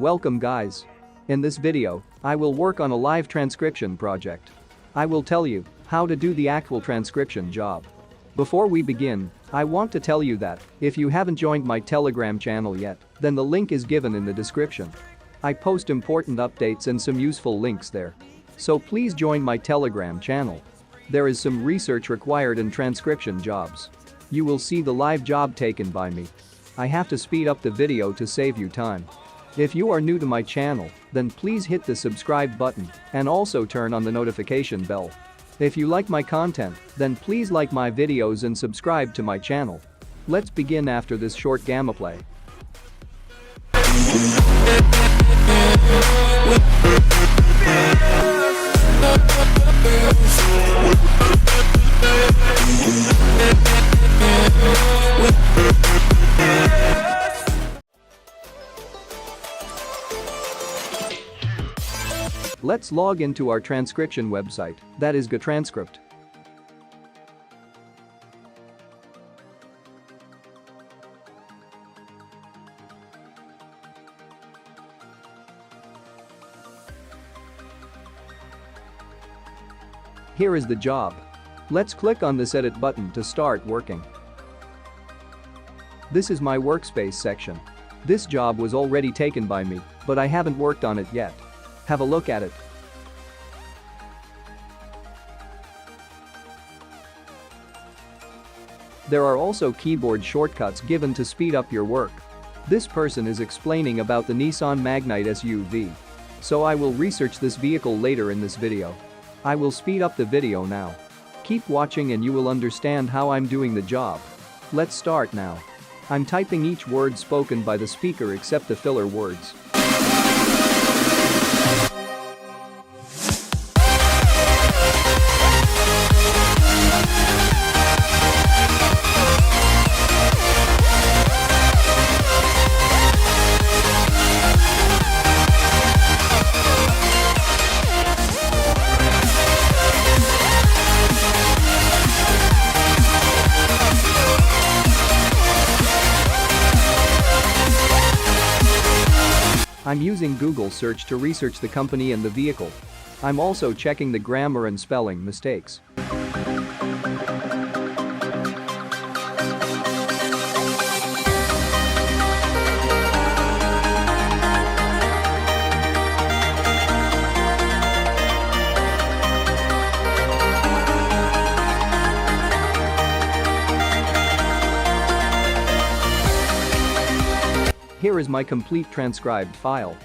Welcome guys. In this video, I will work on a live transcription project. I will tell you how to do the actual transcription job. Before we begin, I want to tell you that if you haven't joined my Telegram channel yet, then the link is given in the description. I post important updates and some useful links there. So please join my Telegram channel. There is some research required in transcription jobs. You will see the live job taken by me. I have to speed up the video to save you time. If you are new to my channel, then please hit the subscribe button and also turn on the notification bell. If you like my content, then please like my videos and subscribe to my channel. Let's begin after this short gameplay. Let's log into our transcription website, that is GoTranscript. Here is the job. Let's click on this edit button to start working. This is my workspace section. This job was already taken by me, but I haven't worked on it yet. Have a look at it. There are also keyboard shortcuts given to speed up your work. This person is explaining about the Nissan Magnite SUV. So I will research this vehicle later in this video. I will speed up the video now. Keep watching and you will understand how I'm doing the job. Let's start now. I'm typing each word spoken by the speaker except the filler words. I'm using Google search to research the company and the vehicle. I'm also checking the grammar and spelling mistakes. Here is my complete transcribed file.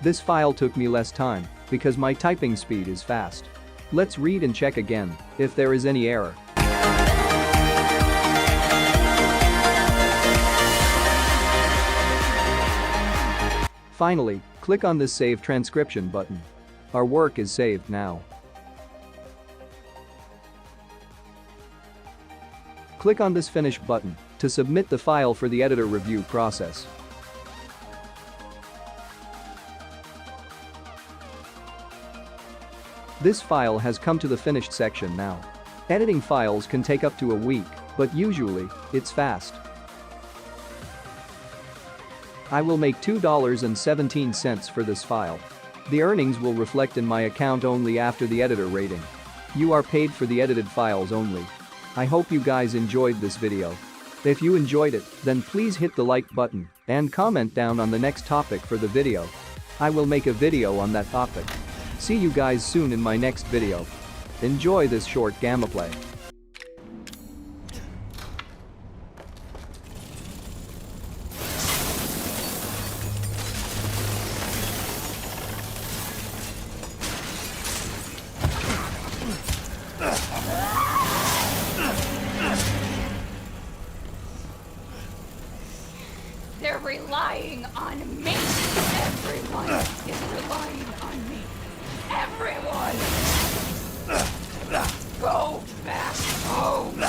This file took me less time because my typing speed is fast. Let's read and check again if there is any error. Finally, click on this Save Transcription button. Our work is saved now. Click on this Finish button to submit the file for the editor review process. This file has come to the finished section now. Editing files can take up to a week, but usually, it's fast. I will make $2.17 for this file. The earnings will reflect in my account only after the editor rating. You are paid for the edited files only. I hope you guys enjoyed this video. If you enjoyed it, then please hit the like button and comment down on the next topic for the video. I will make a video on that topic. See you guys soon in my next video. Enjoy this short gameplay. They're relying on me. Everyone is relying on me. Everyone! Go back home!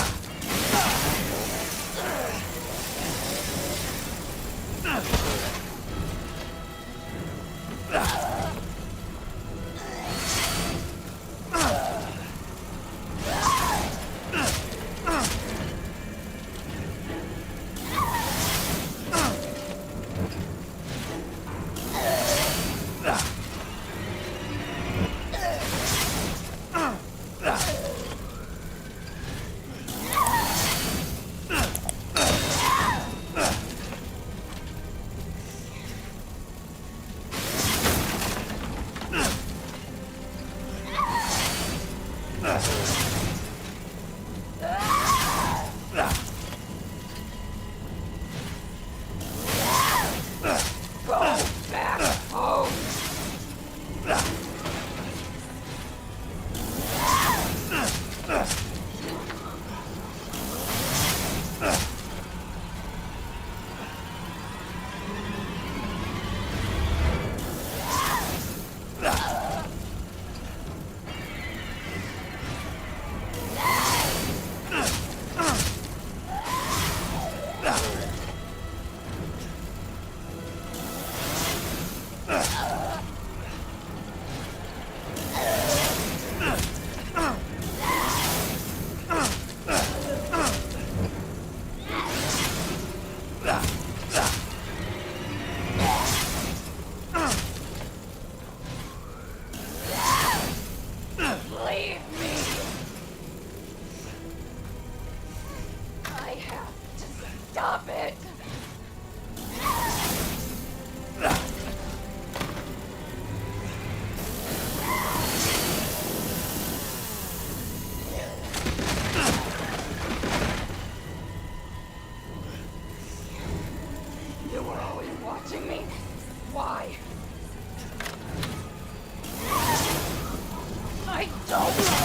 Don't